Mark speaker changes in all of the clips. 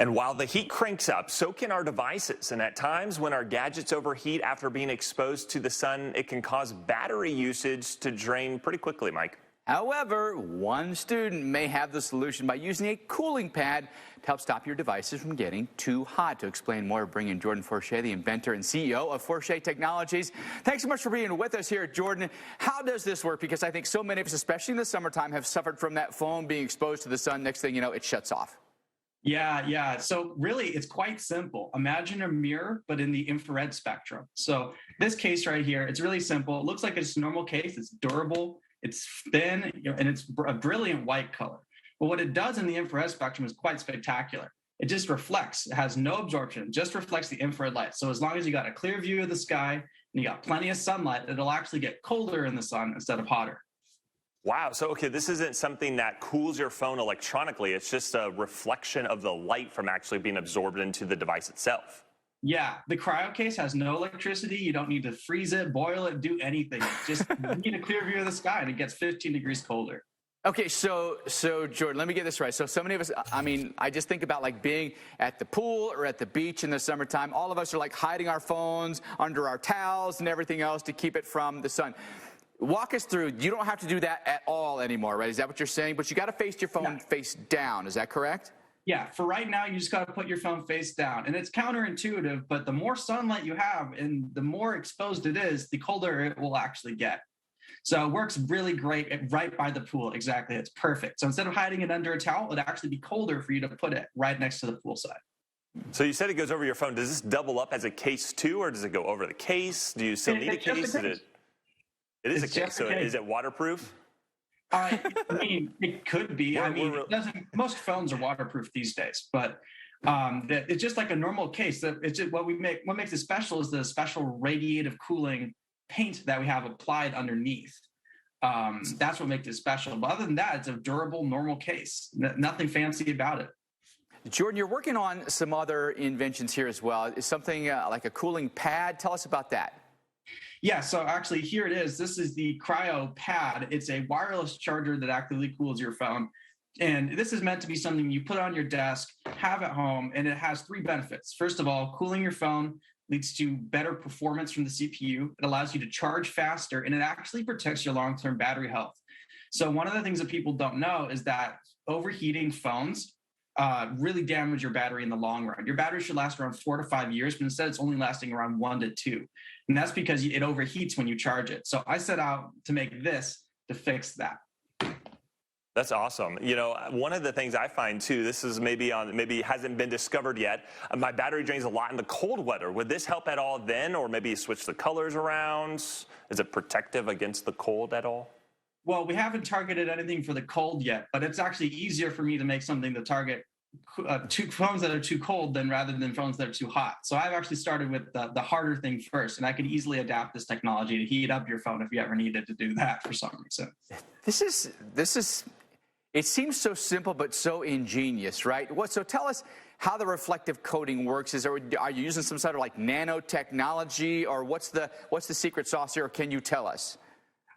Speaker 1: And while the heat cranks up, so can our devices. And at times when our gadgets overheat after being exposed to the sun, it can cause battery usage to drain pretty quickly, Mike.
Speaker 2: However, one student may have the solution by using a cooling pad to help stop your devices from getting too hot. To explain more, bring in Jordan Fourcher, the inventor and CEO of Fourcher Technologies. Thanks so much for being with us here, Jordan. How does this work? Because I think so many of us, especially in the summertime, have suffered from that phone being exposed to the sun. Next thing you know, it shuts off.
Speaker 3: Yeah. So really, it's quite simple. Imagine a mirror, but in the infrared spectrum. So this case right here, it's really simple. It looks like it's a normal case. It's durable, it's thin, and it's a brilliant white color. But what it does in the infrared spectrum is quite spectacular. It just reflects. It has no absorption. It just reflects the infrared light. So as long as you got a clear view of the sky and you got plenty of sunlight, it'll actually get colder in the sun instead of hotter.
Speaker 1: Wow. So, okay, this isn't something that cools your phone electronically. It's just a reflection of the light from actually being absorbed into the device itself.
Speaker 3: Yeah, the cryo case has no electricity. You don't need to freeze it, boil it, do anything. Just you need a clear view of the sky, and it gets 15 degrees colder.
Speaker 2: Okay, so Jordan, let me get this right. So many of us, I mean, I just think about like being at the pool or at the beach in the summertime. All of us are like hiding our phones under our towels and everything else to keep it from the sun. Walk us through. You don't have to do that at all anymore, right? Is that what you're saying? But you got to face your phone face down. Is that correct?
Speaker 3: Yeah, for right now, you just got to put your phone face down. And it's counterintuitive, but the more sunlight you have and the more exposed it is, the colder it will actually get. So it works really great right by the pool. Exactly. It's perfect. So instead of hiding it under a towel, it'd actually be colder for you to put it right next to the pool side.
Speaker 1: So you said it goes over your phone. Does this double up as a case too, or does it go over the case? Do you still need a case? It is a case. So is it waterproof?
Speaker 3: I mean, it could be. I mean, it doesn't. Most phones are waterproof these days, but it's just like a normal case. It's just what makes it special is the special radiative cooling paint that we have applied underneath. That's what makes it special. But other than that, it's a durable, normal case. Nothing fancy about it.
Speaker 2: Jordan, you're working on some other inventions here as well. Is something like a cooling pad? Tell us about that.
Speaker 3: Yeah, so actually here it is. This is the cryo pad. It's a wireless charger that actively cools your phone. And this is meant to be something you put on your desk, have at home, and it has three benefits. First of all, cooling your phone leads to better performance from the CPU. It allows you to charge faster, and it actually protects your long-term battery health. So one of the things that people don't know is that overheating phones really damage your battery in the long run. Your battery should last around 4 to 5 years, but instead it's only lasting around 1 to 2. And that's because it overheats when you charge it. So I set out to make this to fix that.
Speaker 1: That's awesome. You know, one of the things I find too, this is maybe hasn't been discovered yet. My battery drains a lot in the cold weather. Would this help at all then, or maybe switch the colors around? Is it protective against the cold at all?
Speaker 3: Well, we haven't targeted anything for the cold yet, but it's actually easier for me to make something to target phones that are too cold rather than phones that are too hot. So I've actually started with the harder thing first, and I could easily adapt this technology to heat up your phone if you ever needed to do that for some reason.
Speaker 2: This is. It seems so simple but so ingenious, right? So tell us how the reflective coating works. Are you using some sort of like nanotechnology, or what's the secret sauce here? Or can you tell us?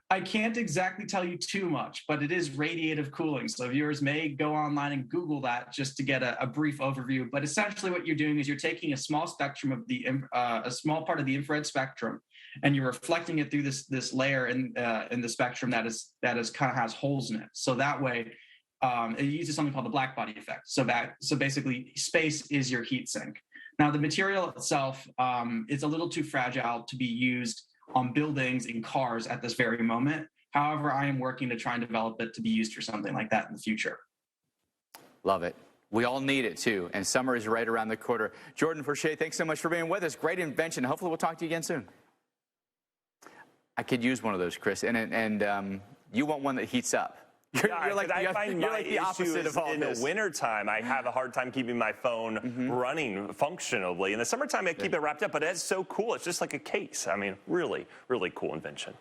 Speaker 3: I can't exactly tell you too much, but it is radiative cooling. So viewers may go online and Google that just to get a brief overview. But essentially what you're doing is you're taking a small spectrum of a small part of the infrared spectrum, and you're reflecting it through this layer in the spectrum that is kind of has holes in it. So that way it uses something called the black body effect. So basically space is your heat sink. Now the material itself is a little too fragile to be used on buildings and cars at this very moment. However, I am working to try and develop it to be used for something like that in the future.
Speaker 2: Love it. We all need it too, and summer is right around the corner. Jordan Fourcher, thanks so much for being with us. Great invention. Hopefully we'll talk to you again soon. I could use one of those, Chris, and you want one that heats up. You're like the opposite of all this.
Speaker 1: In the wintertime, I have a hard time keeping my phone running functionally. In the summertime, I keep it wrapped up, but it's so cool. It's just like a case. I mean, really, really cool invention.